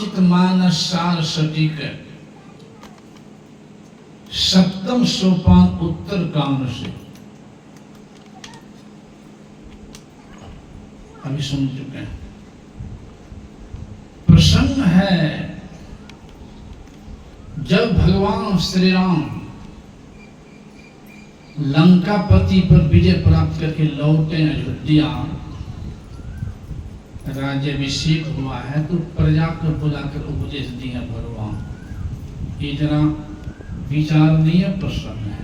रामचित मानस सार सटीक सप्तम सोपान उत्तर कांड से अभी सुन चुके हैं। प्रसंग है जब भगवान श्री राम लंकापति पर विजय प्राप्त करके लौटे अयोध्या, राज्याभिषेक हुआ है, तो प्रजा को बुलाकर उपदेश दिया भगवान। ये जरा विचारणीय प्रश्न है।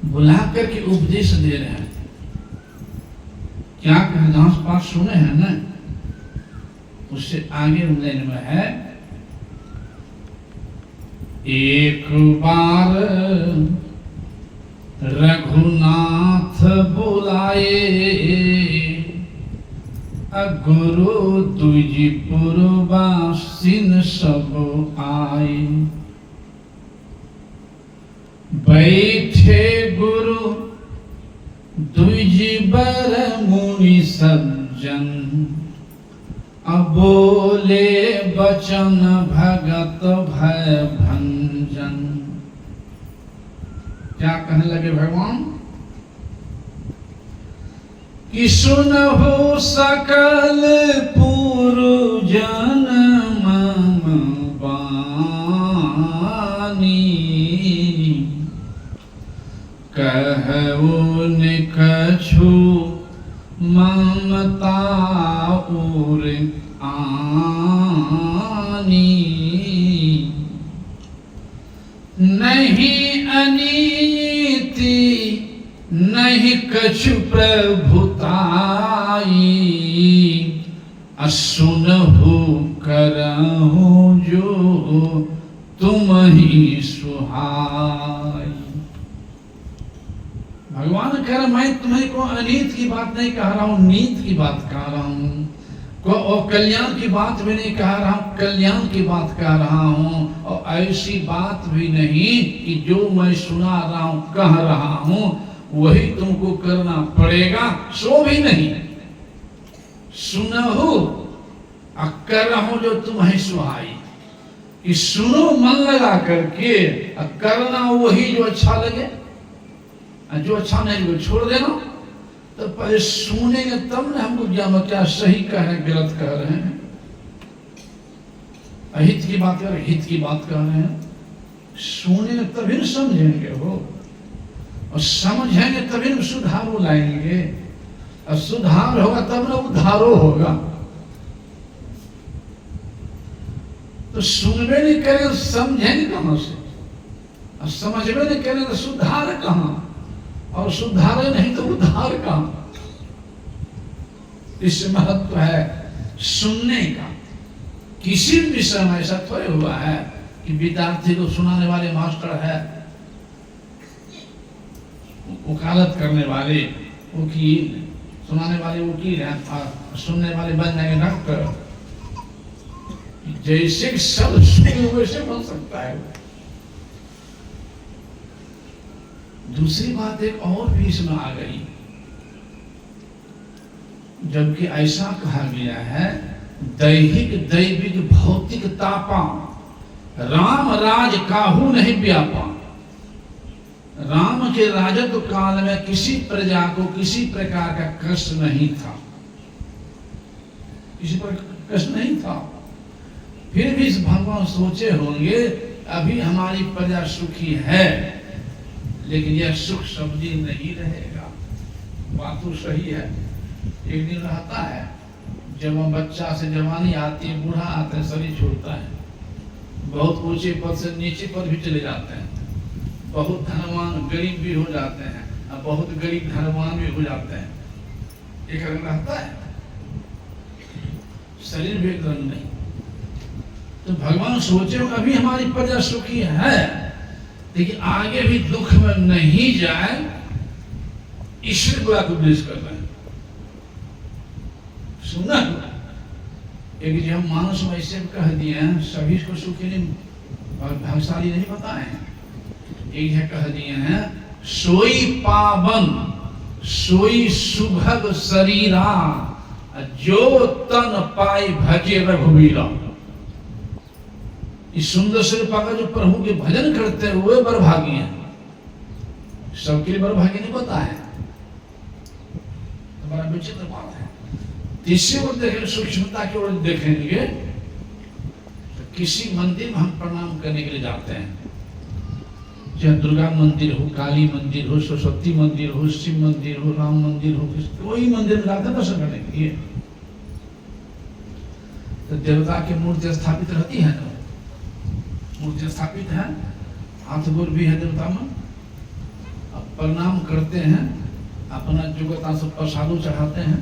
बुला करके उपदेश दे रहे हैं। क्या घास पात सुने हैं ना, उससे आगे लाइन में है, एक बार रघुनाथ बुलाए, गुरु द्विजपुर वासिन सब आए। बैठे गुरु द्विजबर मुनि सज्जन, अब बोले बचन भगत भय भंजन। क्या कहने लगे भगवान कि सुनहु सकल पुरजन मम बानी, कहु न कछु ममता उर आनी। नहीं अनीति नहीं कछु प्रभुताई, असुनहु करहु जो तुम ही सुहाई। भगवान कह रहे मैं तुम्हें को अनीत की बात नहीं कह रहा हूं, नीत की बात कह रहा हूं, और कल्याण की बात भी नहीं कह रहा हूं, कल्याण की बात कह रहा हूं। और ऐसी बात भी नहीं कि जो मैं सुना रहा हूं कह रहा हूं वही तुमको करना पड़ेगा, सो भी नहीं। सुनहु और कर रहा हूं जो तुम्हें सुहाई, कि सुनो मन लगा करके और करना वही जो अच्छा लगे, जो अच्छा नहीं वो छोड़ देना। तो पहले सुनेंगे तब ना हमको ज्ञान क्या सही कह रहे हैं गलत कह रहे हैं। अहित की बात कर रहे, हित की बात कर रहे हैं। सुनेंगे तभी न समझेंगे हो, और समझेंगे तभी न सुधारो लाएंगे, और सुधार होगा तब ना उद्धारो होगा। तो सुनबे नहीं करें तो समझेंगे कहां से, और समझबे नहीं करें तो सुधार कहां, और सुधारे नहीं तो उद्धार कहां। इस महत्व है सुनने का। किसी भी विषय में ऐसा थोड़े हुआ है कि विद्यार्थी को सुनाने वाले मास्टर है, वकालत करने वाले वकील, सुनाने वाले वकील हैं, और सुनने वाले बन जाएंगे डॉक्टर। जैसे सब सुने वैसे बन सकता है। दूसरी बात एक और भी इसमें आ गई, जबकि ऐसा कहा गया है दैहिक दैविक भौतिक तापा, राम राज काहू नहीं व्यापा। राम के राजत्व काल में किसी प्रजा को किसी प्रकार का कष्ट नहीं था, किसी पर कष्ट नहीं था। फिर भी भगवान सोचे होंगे अभी हमारी प्रजा सुखी है, लेकिन यह सुख सब दिन नहीं रहेगा। बात तो सही है, एक दिन रहता है, जब हम बच्चा से जवानी आती है, बूढ़ा आता है, शरीर छोड़ता है, बहुत ऊंचे पद से नीचे पद भी चले जाते हैं, बहुत धनवान गरीब भी हो जाते हैं, और बहुत गरीब धनवान भी हो जाते हैं। एक रंग रहता है, शरीर भी एक रंग नहीं। तो भगवान सोचे अभी हमारी प्रजा सुखी है, लेकिन आगे भी दुख में नहीं जाए, ईश्वर को उपदेश कर रहे हैं। सुना एक जी हम मानस में ऐसे कह दिए हैं, सभी को सुखी नहीं और भाग्यशाली नहीं बताए हैं। एक कह दिए हैं सोई पावन सोई सुभग शरीरा जो तन पाई भजे रघुवीरा। इस सुंदर शरीर पाकर जो प्रभु के भजन करते हैं वे बड़भागी हैं। सबके लिए बड़भागी नहीं होता है, तो बड़ा विचित्र बात है। तीसरी ओर देखेंगे, सूक्ष्मता की ओर देखेंगे तो किसी मंदिर में हम प्रणाम करने के लिए जाते हैं, चाहे दुर्गा मंदिर हो, काली मंदिर हो, सरस्वती मंदिर हो, शिव मंदिर हो, राम मंदिर हो, कोई मंदिर में जाते हैं दर्शन करने के लिए। तो देवता की मूर्ति स्थापित रहती है ना, मूर्ति स्थापित है, हाथ गोर भी है देवता में। अब प्रणाम करते हैं, अपना जुगता से प्रसादों चढ़ाते हैं,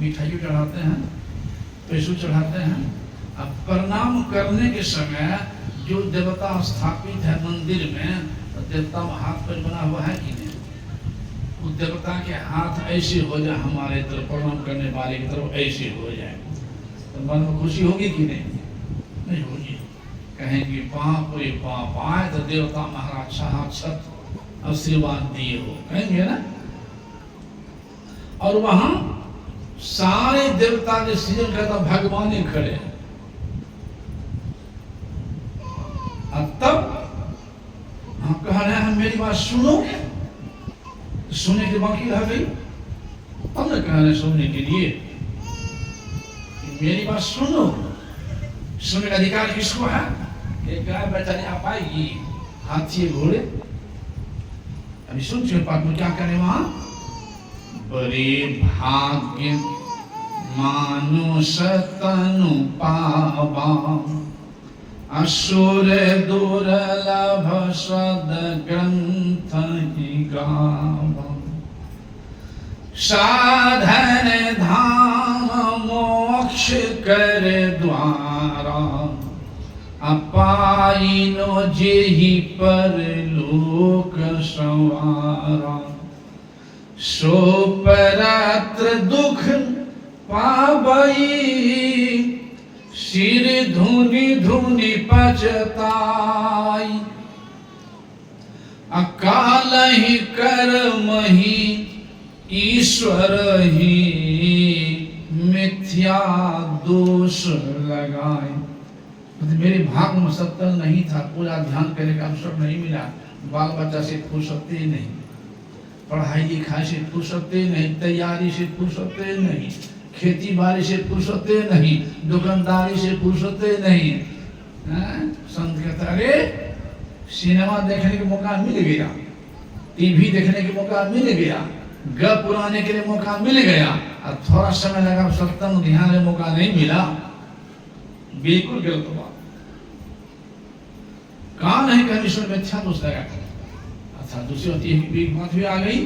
मिठाइयों चढ़ाते हैं, पैसों चढ़ाते हैं। अब प्रणाम करने के समय जो देवता स्थापित है मंदिर में, तो देवता में हाथ पर बना हुआ है कि नहीं? उस देवता के हाथ ऐसे हो जाए हमारे तरफ, प्रणाम करने वाले की तरफ ऐसे हो जाए, तो मन में खुशी होगी कि नहीं? नहीं होगी। कहेंगे बाप रे बाप, आए तो देवता महाराज साक्षात आशीर्वाद दिए हो, कहेंगे ना। और वहां सारे देवता के सृजन करता भगवान ही खड़े हैं। तब हम कह रहे हैं मेरी बात सुनो, सुनने की बाकी रह गई, तब न कह रहे सुनने के लिए मेरी बात सुनो। सुनने का अधिकार किसको है? एक गाय बेचारी आ पाएगी, हाथी घोड़े। अभी सुन चुके पाठ में क्या करें वहां? बड़े भाग्य मानुष तनु पावा, असुर दुर्लभ सद ग्रंथ ही गावा। साधन धाम मोक्ष कर द्वारा, अपाइनो जेहि पर लोक संवारा। सो परत्र दुख पावई, सिर धुनि धुनि पचताई। अकाल ही कर्म ही ईश्वर ही, मिथ्या दोष लगाए। मेरे भाग में सत्तर नहीं था, पूरा ध्यान करने का अवसर नहीं मिला, बाल बच्चा से फुर्सत नहीं, पढ़ाई लिखाई से फुर्सत नहीं, तैयारी से फुर्सत नहीं, खेती बाड़ी से फुर्सत नहीं, दुकानदारी से फुर्सत नहीं। संत कहता अरे सिनेमा देखने का मौका मिल गया, टीवी देखने का मौका मिल गया, गप उड़ाने के लिए मौका मिल गया, और थोड़ा समय लगा सत्संग ध्यान में मौका नहीं मिला। बिल्कुल गलत बात। कहा नहीं कहीं ईश्वर में अच्छा दोष लगा। अच्छा दूसरी बात भी आ गई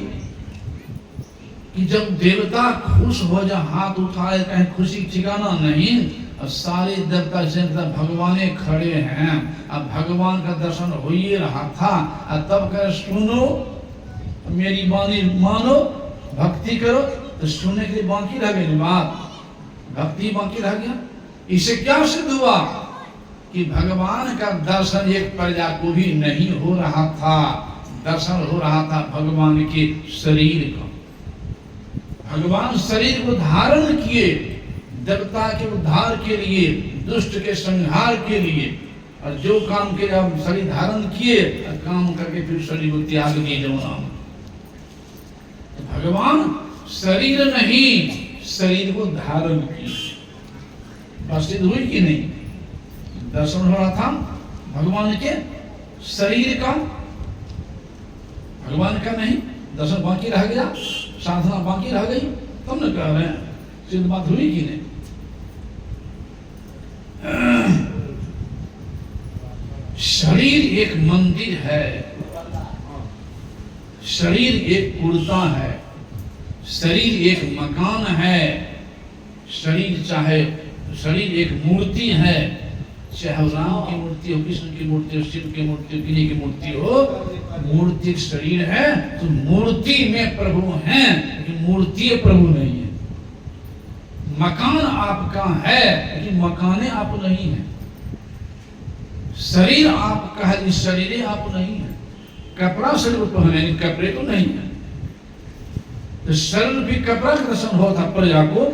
कि जब देवता खुश हो जाए, हाथ उठाए, कहीं खुशी ठिकाना नहीं, और सारे देवता से भगवान खड़े हैं, अब भगवान का दर्शन हो ही रहा था, और तब कह सुनो मेरी वाणी मानो, भक्ति करो, तो सुनने के लिए बाकी रह गई बात, भक्ति बाकी रह गया। इससे क्या सिद्ध हुआ कि भगवान का दर्शन एक प्रजा को भी नहीं हो रहा था, दर्शन हो रहा था भगवान के शरीर का। भगवान शरीर को धारण किए देवता के उद्धार के लिए, दुष्ट के संहार के लिए, और जो काम के हम शरीर धारण किए, काम करके फिर शरीर को त्याग दिए जमुना में। तो भगवान शरीर नहीं, शरीर को धारण किए। बस सिद्ध हुई कि नहीं? दर्शन हो रहा था भगवान के शरीर का, भगवान का नहीं, दर्शन बाकी रह गया, साधना बाकी रह गई, तब न कह रहे हैं सिद्ध बात हुई कि नहीं? शरीर एक मंदिर है, शरीर एक कुर्ता है, शरीर एक मकान है, शरीर चाहे शरीर एक मूर्ति है, चाहे राम की मूर्ति हो, कृष्ण की मूर्ति हो, शिव की मूर्ति हो, किन्हीं की मूर्ति हो, मूर्ति शरीर है, तो मूर्ति में प्रभु हैं, लेकिन मूर्ति प्रभु नहीं है। मकान आपका है, लेकिन मकाने आप नहीं है। शरीर आपका है, लेकिन शरीर आप नहीं है। कपड़ा शरीर पहने, कपड़े तो नहीं है। तो शरीर भी कपड़ा का दर्शन हुआ था प्रजा को,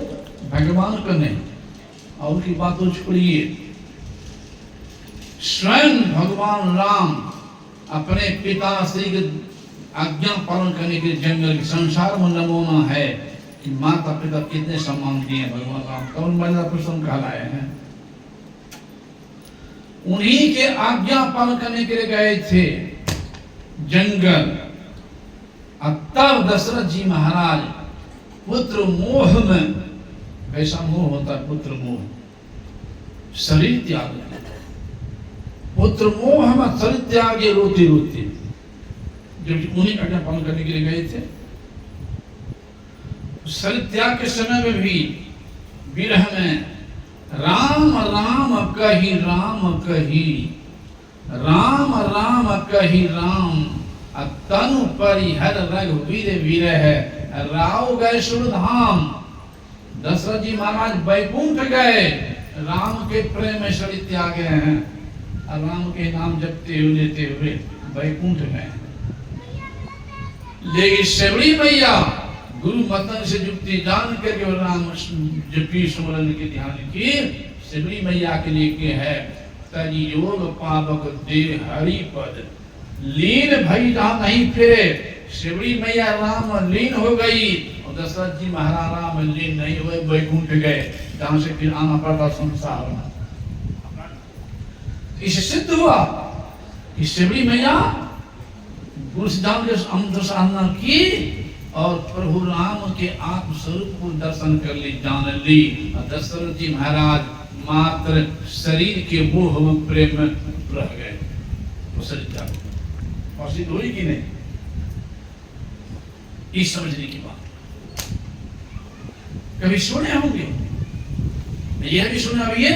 भगवान को नहीं। और उनकी बात तो छोड़िए, स्वयं भगवान राम अपने पिता श्री के आज्ञा पालन करने के जंगल संसार में नमूना है कि माता पिता कितने सम्मान दिए भगवान राम, कौन मर्यादा पुरुषोत्तम कहलाए हैं। उन्हीं के आज्ञा पालन करने के लिए गए थे जंगल। तब दशरथ जी महाराज पुत्र मोह में, कैसा मोह होता है पुत्र मोह, शरीर त्याग, पुत्र मोह में शरीर त्यागे रोते रोते, जब उन्हीं का आज्ञा पालन करने के लिए गए थे। शरीर त्याग के समय में भी विरह में राम राम कही राम कही, राम राम कही राम, तनु परिहर रघुवीर विरह, राव गए सुरधाम। दशरथ जी महाराज बैकुंठ गए, राम के प्रेम में शरीर त्यागे हैं, और राम के नाम जपते हुए लेते हुए बैकुंठ गए। लेकिन शबरी मैया गुरु मतन से युक्ति जान करके राम जपी सुमरन के ध्यान की, शबरी मैया के लिए के है तजी योग पावक दे हरि पद, लीन भई जहां नहीं फिरे। शबरी मैया राम लीन हो गई और दशरथ जी महाराज राम लीन नहीं हुए, बैकुंठ गए, जहां से फिर आना पड़ता संसार में। इससे सिद्ध हुआ कि शबरी मैया गुरु सिद्धांत के अनुसंधान की और प्रभु राम के आत्म स्वरूप को दर्शन कर ली, जान ली। दशरथ जी महाराज मात्र शरीर के मोह में प्रेम में रह गए, तो शरीर और सिद्ध हुई कि नहीं, इस समझने की बात। कभी सुने होंगे, यह भी सुना भी है,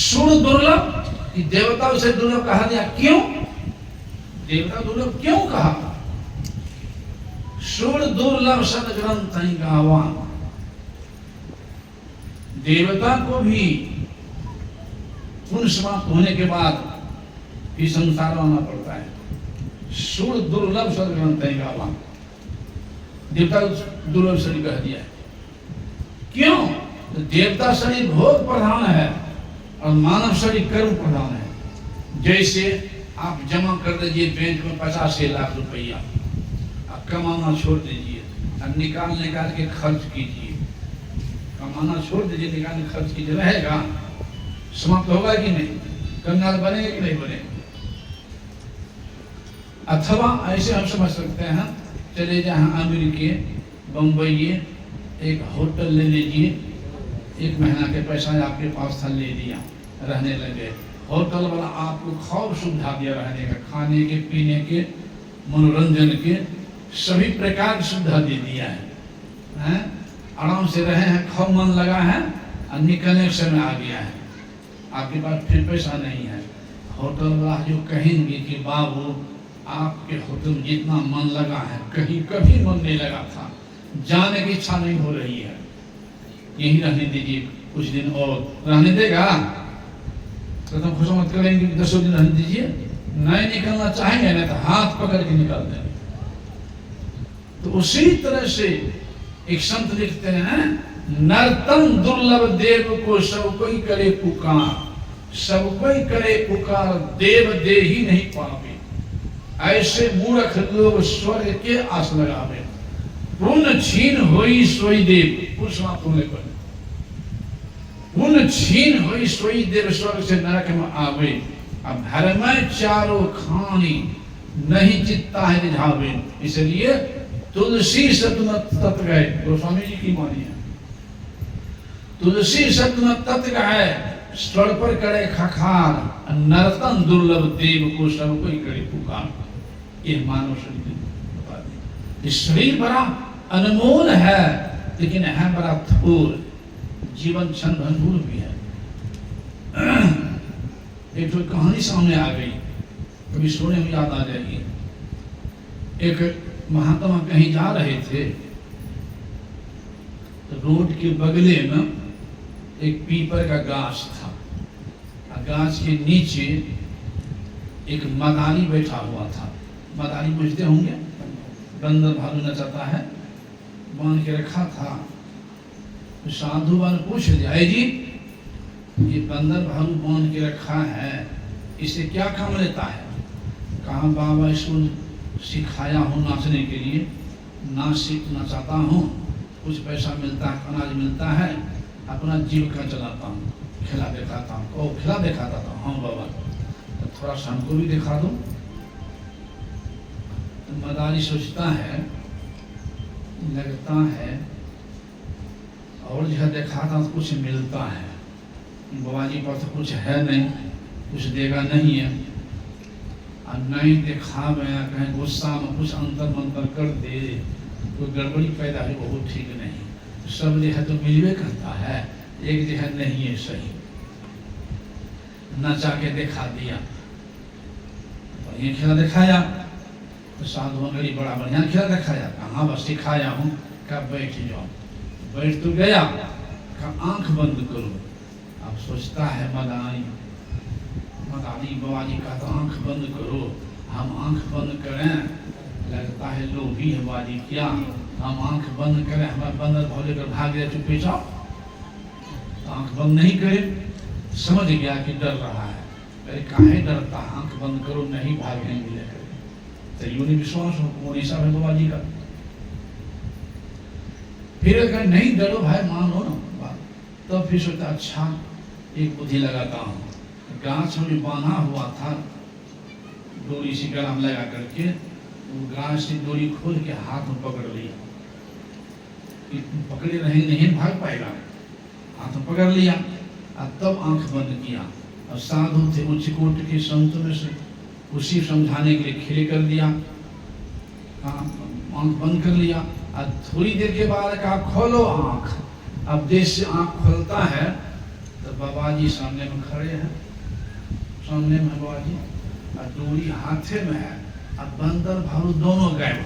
सुर दुर्लभ, कि देवता उसे दुर्लभ कहा गया। क्यों देवता दुर्लभ क्यों कहा? सुर दुर्लभ सदग्रंथ गावा, देवता को भी पुण्य समाप्त होने के बाद भी संसार आना पड़ता है। सुर दुर्लभ सदग्रंथ गावा, देवता दुर्लभ शरीर कह दिया है। क्यों? तो देवता शरीर भोग प्रधान है और मानव शरीर कर्म प्रधान है। जैसे आप जमा कर दीजिए बैंक में 50 लाख रुपया, आप कमाना छोड़ दीजिए और निकाल के खर्च कीजिए। कमाना छोड़ दीजिए, निकाल के खर्च कीजिए, रहेगा? समाप्त होगा कि नहीं? कंगाल बनेगा कि नहीं बनेगा? अथवा ऐसे हम समझ सकते हैं, चले जहाँ अमेरिके बम्बई एक होटल ले लीजिए, 1 महीना के पैसा आपके पास था, ले लिया, रहने लगे। होटल वाला आपको खूब सुविधा दिया रहने का, खाने के, पीने के, मनोरंजन के, सभी प्रकार की सुविधा दे दिया है। आराम से रहे हैं, खूब मन लगा है, और निकलने के समय आ गया है, आपके पास फिर पैसा नहीं है। होटल वाला जो कहेंगे कि बाबू आपके होटल में जितना मन लगा है, कहीं कभी मन नहीं लगा था, जाने की इच्छा नहीं हो रही है, यही रहने दीजिए, कुछ दिन और रहने देगा? तो खुश मत करेंगे कि 10 दिन रहने दीजिए, नहीं निकलना चाहेंगे ना तो हाथ पकड़ के निकाल देंगे। तो उसी तरह से एक संत लिखते हैं, नर्तन दुर्लभ देव को सब कोई करे पुकार, सब कोई करे पुकार, देव दे ही नहीं पावे। ऐसे मूर्ख लोग स्वर्ग के आस लगावे, पुण्य छीन होई सोई देव, पुरुष समाप्त होने पर पुण्य छीन होई सोई देव स्वर्ग से नरक में आवे। अब घर में चारों खानी नहीं चित्ता है रिझावे। इसलिए तुलसी सतमत तत्व गए, गोस्वामी जी की मानी है, तुलसी सतमत तत्व है, स्वर पर करे खखार, नर्तन दुर्लभ देव को सब कोई करे पुकार। ये मानव शरीर, शरीर बड़ा अनमोल है, लेकिन है बड़ा थोर, जीवन क्षण भंगुर भी है। एक तो कहानी सामने आ गई, कभी सोने में याद आ जाएगी। एक महात्मा कहीं जा रहे थे, तो रोड के बगले में एक पीपल का गाछ था, गाछ के नीचे एक मदारी बैठा हुआ था। मदारी बुझते होंगे, बंदर भालू नचाता है, बांध के रखा था। तो साधु ने पूछ लिया, जी ये बंदर भालू बांध के रखा है, इसे क्या काम लेता है? कहा बाबा इसको सिखाया हूँ नाचने के लिए, नाच सीखना चाहता हूँ, कुछ पैसा मिलता है, अनाज मिलता है, अपना जीविका चलाता हूँ, खिला दिखाता हूँ। ओ खिला दिखाता था? हाँ बाबा, तो थोड़ा सा हमको भी दिखा दो। तो मदारी सोचता है, लगता है और जो दिखाता तो कुछ मिलता है, बाबा जी पर तो कुछ है नहीं, कुछ देगा नहीं है, और नहीं दिखा में कहीं गुस्सा में कुछ अंतर मंतर कर दे, कोई गड़बड़ी पैदा हो, बहुत ठीक नहीं। सब जो है तो मिलवे करता है, एक जो है नहीं है सही, नचा के दिखा दिया। तो ये खिला दिखाया तो साधु गरीब बड़ा बढ़िया खिला दिखाया। कहाँ बस सिखाया हूँ, कब बैठ जाओ, बैठ तो गया, कहा आंख बंद करो। अब सोचता है मदानी बाबा जी का तो आंख बंद करो, हम आंख बंद करें, लगता है लोभी है बाबा जी, क्या हम आंख बंद करें, हमारा बंदर भोले कर भाग गया चुपे जाओ, तो आंख बंद नहीं करे। समझ गया कि डर रहा है, अरे काहे डरता, आंख बंद करो, नहीं भागेंगे लेकर। तो यूं नहीं विश्वास हो ऐसा है बाबा जी का। फिर कहा नहीं डरो भाई, मानो ना बात। तो फिर सोचा अच्छा एक बुद्धि लगाता हूँ, गाछ में बांधा हुआ था डोरी से गला में लगा करके, वो गाछ से डोरी खोल के हाथ में पकड़ लिया, पकड़े रहे नहीं भाग पाएगा, हाथ में पकड़ लिया और तब आंख बंद किया। और साधु थे उच्च कोट के संत में से, उसी समझाने के लिए खिले कर दिया, आंख बंद कर लिया। और थोड़ी देर के बाद कहा खोलो आंख। अब देश से आंख खोलता है तो बाबा जी सामने में खड़े हैं, सामने में बाबा जी, और डोरी हाथे में है, अब बंदर भालू दोनों गायब हो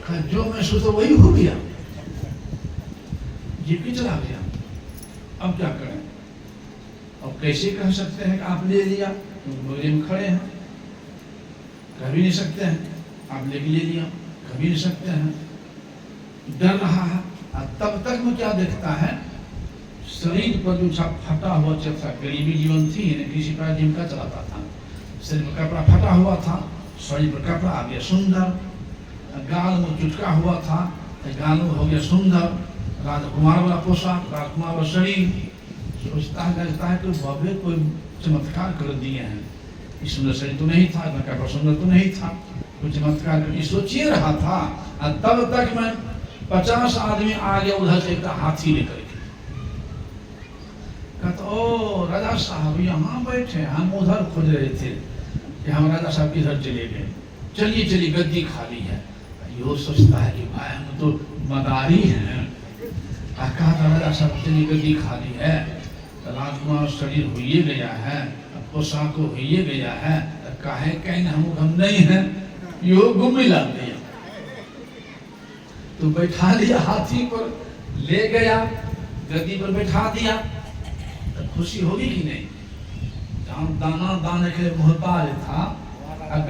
गए। जो मैं सोचा वही हो गया, जीप की चला गया। अब क्या करें? अब कैसे कह सकते हैं कि आप ले लिया, डोरी में खड़े हैं, कह भी नहीं सकते हैं आप ले लिया, कह भी नहीं सकते हैं, डर रहा है। और तब तक में क्या देखता है, शरीर पर जो फटा हुआ था, गरीबी जीवन थी, किसी का जिनका चलाता था, शरीर पर कपड़ा फटा हुआ था, शरीर पर कपड़ा आ गया सुंदर, गाल में चुटका हुआ था, गाल में हो गया सुंदर, राजकुमार वाला पोशाक, राजकुमार वाला शरीर। सोचता है लगता है कि बाबे कोई चमत्कार कर दिए हैं, इस सुंदर शरीर तो नहीं था, इतना कपड़ा सुंदर तो नहीं था, कुछ चमत्कार कर, सोचिए रहा था। और तब तक मैं 50 आदमी आ गया उधर से, एक हाथी लेकर के। कहता ओ राजा साहब यहाँ बैठे, हम उधर खोज रहे थे कि हम राजा साहब किधर चले गए, चलिए चलिए गद्दी खाली है। यो सोचता है कि भाई हम तो मदारी हैं, कहा था राजा साहब चलिए गद्दी खाली है, राजकुमार शरीर हुई गया है, पोशाक हुई गया है, काहे कहीं हम नहीं हैं, यो गुम मिला दिया। तो बैठा लिया हाथी पर, ले गया गद्दी पर बैठा दिया, तो खुशी होगी कि नहीं? जहाँ दाना दाने के मोहताज था,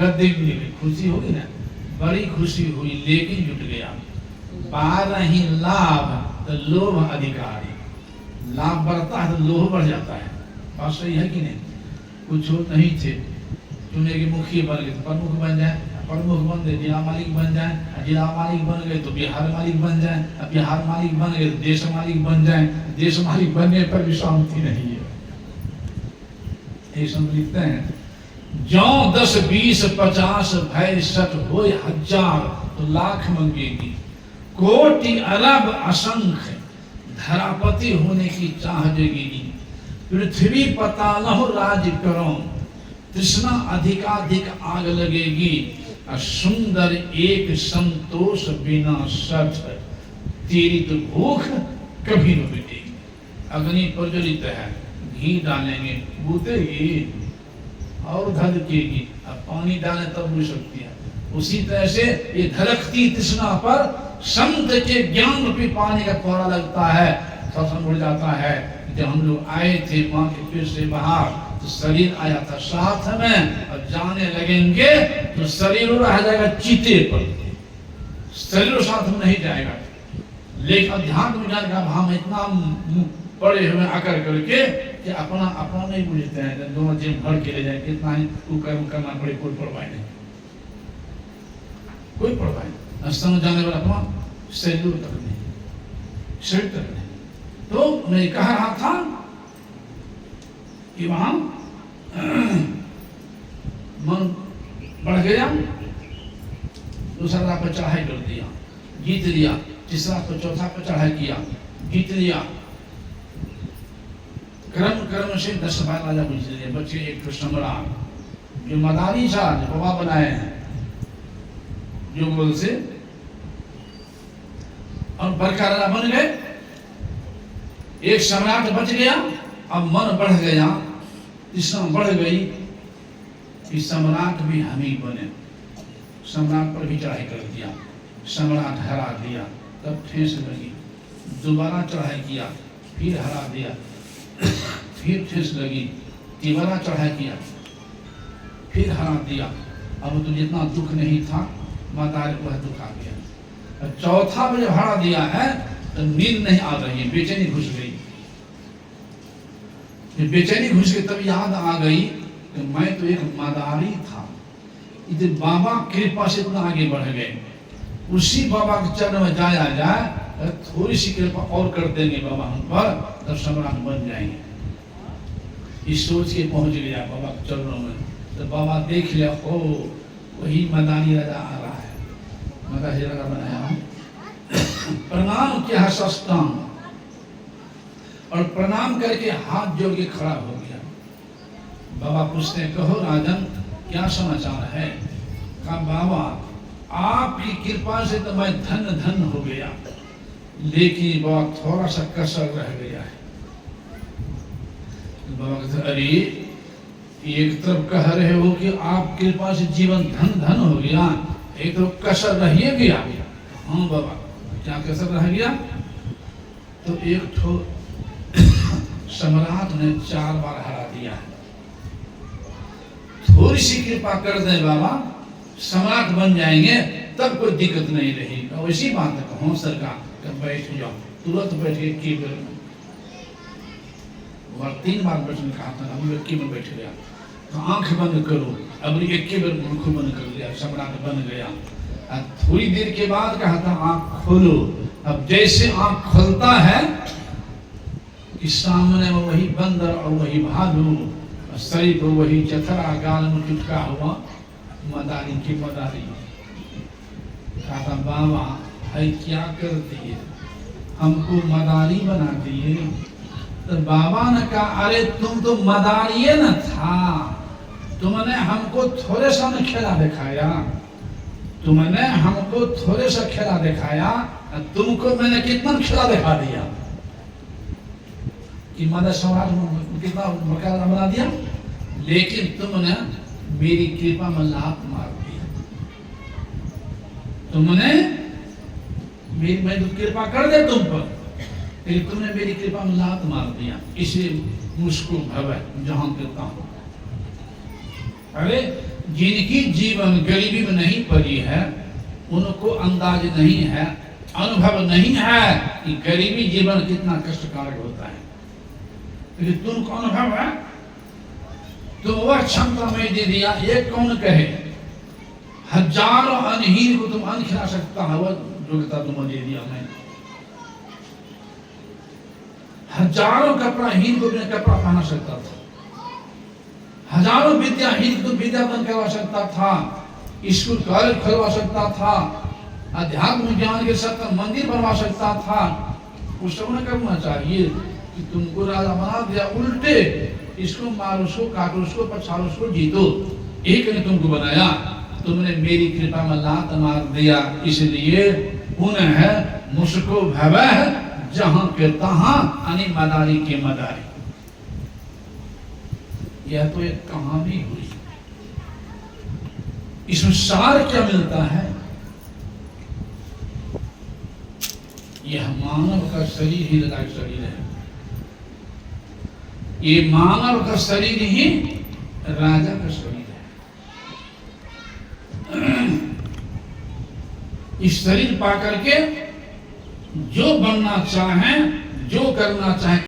गद्दी मिल गई, खुशी होगी ना? बड़ी खुशी हुई, लेकिन जुट गया 12 लाभ तो लोभ अधिकारी, लाभ बढ़ता है तो लोभ बढ़ जाता है, बात सही है कि नहीं? कुछ नहीं थे, चुने के मुखिया बन गए तो प्रमुख बन जाए, प्रमुख बन गए जिला मालिक बन जाए, जिला मालिक बन गए तो बिहार मालिक बन जाए, बिहार मालिक बन गए तो देश मालिक बन जाए, देश मालिक बनने पर भी शांति नहीं है। ये लिखते हैं, जो 10 20 50 भय 60 हो 1000 तो लाख मंगेगी, कोटि अरब असंख्य धरापति होने की चाह जगेगी, पृथ्वी पतालह राज करो, तृष्णा अधिकाधिक आग लगेगी, सुंदर एक संतोष बिना 60, तेरी तो भूख कभी न मिटेगी। अग्नि प्रज्वलित है, घी डालेंगे बूतेगी और धधकेगी, अब पानी डालें तब बुझ सकती है। उसी तरह से ये धड़कती तृष्णा पर संत के ज्ञान रूपी पानी का फौरा लगता है, सत्संग उड़ जाता है। जब हम लोग आए थे माँ के पेट से बाहर तो शरीर आया था साथ में, और जाने लगेंगे तो शरीर रह जाएगा चीते पर, शरीर साथ में नहीं जाएगा। लेकिन अध्यात्म ज्ञान का भाव में इतना पड़े हुए आकर करके कि अपना अपना नहीं बुझते हैं, दोनों जीव भर के ले जाए, इतना ही तू कर्म करना पड़े, कोई परवाह नहीं, कोई परवाह नहीं। अस्तंग जाने वाला अपना शरीर तक नहीं, शरीर तक नहीं। तो मैं कह रहा था कि वहां मन बढ़ गया, दूसरा राह पर चढ़ाई कर दिया, जीत लिया, तीसरा पर चौथा पर चढ़ाई किया, जीत लिया। क्रम क्रम से 10-12 राजा पूछ लिए बच्चे। एक तो सम्राट जो मदारी था, जो बाबा बनाए हैं जो बोल से, और बड़का राजा बन गए। एक सम्राट बच गया, अब मन बढ़ गया, तीसरा बढ़ गई कि सम्राट भी हम ही बने। सम्राट पर भी चढ़ाई कर दिया, सम्राट हरा दिया, तब ठेस लगी, दोबारा चढ़ाई किया, फिर हरा दिया, फिर ठेस लगी, तीसरा चढ़ाई किया, फिर हरा दिया। अब तो जितना दुख नहीं था माता को वह दुख आ गया। चौथा में जब हरा दिया है तो नींद नहीं आ रही है, बेचैनी घुस गई। बेचैनी घुस गई तब याद आ गई कि मैं तो एक मदारी था, इधर बाबा कृपा से इतना आगे बढ़ गए। उसी बाबा के चरण में जाया जाए, थोड़ी सी कृपा और कर देंगे बाबा हम पर, तब सम्राट बन जाएंगे। इस सोच के पहुंच गया बाबा के चरणों में। तो बाबा देख लिया, ओ वही मदानी राजा आ रहा है, मदानी राजा बनाया। प्रणाम किया साष्टांग, और प्रणाम करके हाथ जोड़ के खड़ा हो गया। बाबा पूछते, कहो राजन क्या समाचार है? कहा बाबा आपकी कृपा से तो मैं धन धन हो गया, लेकिन बाबा थोड़ा सा कसर रह गया है। बाबा कहते, अरे एक तरफ कह रहे हो कि आप कृपा से जीवन धन धन हो गया, एक तरफ कसर रह गया। हाँ बाबा क्या कसर रह गया? तो एक ठो सम्राट ने 4 बार हरा दिया है, थोड़ी सी कृपा कर दे बाबा, सम्राट बन जाएंगे, तब कोई दिक्कत नहीं रहेगी। वैसी बात कहो सरकार, बैठ जाओ, तुरंत बैठ के केवल 3 बार बैठने कहा था, अभी केवल बैठ गया। तो आंख बंद करो, अब एक केवल आंख बंद कर लिया, सम्राट बन गया। थोड़ी देर के बाद कहा था आंख खोलो। अब जैसे आंख खोलता है कि सामने में वही बंदर और वही भालू, शरीर पर वही चथरा, गाल में चुटका हुआ मदारी की मदारी। कहा बाबा है क्या कर दिए, हमको मदारी बना दिए। तो बाबा ने कहा अरे तुम तो मदारी न था, तुमने हमको थोड़े सा न खेला दिखाया, तुमने हमको थोड़े सा खेला दिखाया, तुमको मैंने कितना खेला दिखा दिया कि मदर सम्राट कितना मुकाबला बना दिया, लेकिन तुमने मेरी कृपा में लात मार दिया। तुमने मेरी, मैं तो कृपा कर दे तुम पर, लेकिन तुमने मेरी कृपा में लात मार दिया, इसलिए मुझको भवे जहां करता हूं। अरे जिनकी जीवन गरीबी में नहीं पड़ी है, उनको अंदाज नहीं है, अनुभव नहीं है कि गरीबी जीवन कितना कष्टकारक होता है। लेकिन तुमको अनुभव है, तो वह क्षमता में दे दिया। ये कौन कहे, हजारों अनहीन को तुम अन्न खिला सकता है, वह योग्यता तुम्हें दे दिया मैंने। हजारों कपड़ाहीन को मैं कपड़ा पहना सकता था, हजारों विद्याहीन को विद्या बन करवा सकता था, स्कूल कॉलेज खुलवा सकता था, अध्यात्म ज्ञान के साथ मंदिर बनवा सकता था। उस समय करना चाहिए कि तुमको राजा बना दिया, उल्टे इसको मारो, उसको काटो, उसको पछाड़ो, उसको जीतो, एक ने तुमको बनाया। तुमने मेरी कृपा में लात मार दिया, इसलिए पुनः मुझको भवः जहां के तहां अनि मदारी के मदारी। यह तो एक कहानी हुई, इसमें सार क्या मिलता है? यह मानव का शरीर ही लगा शरीर है, ये मानव का शरीर ही राजा का शरीर है। इस शरीर पा करके जो बनना चाहें, जो करना चाहें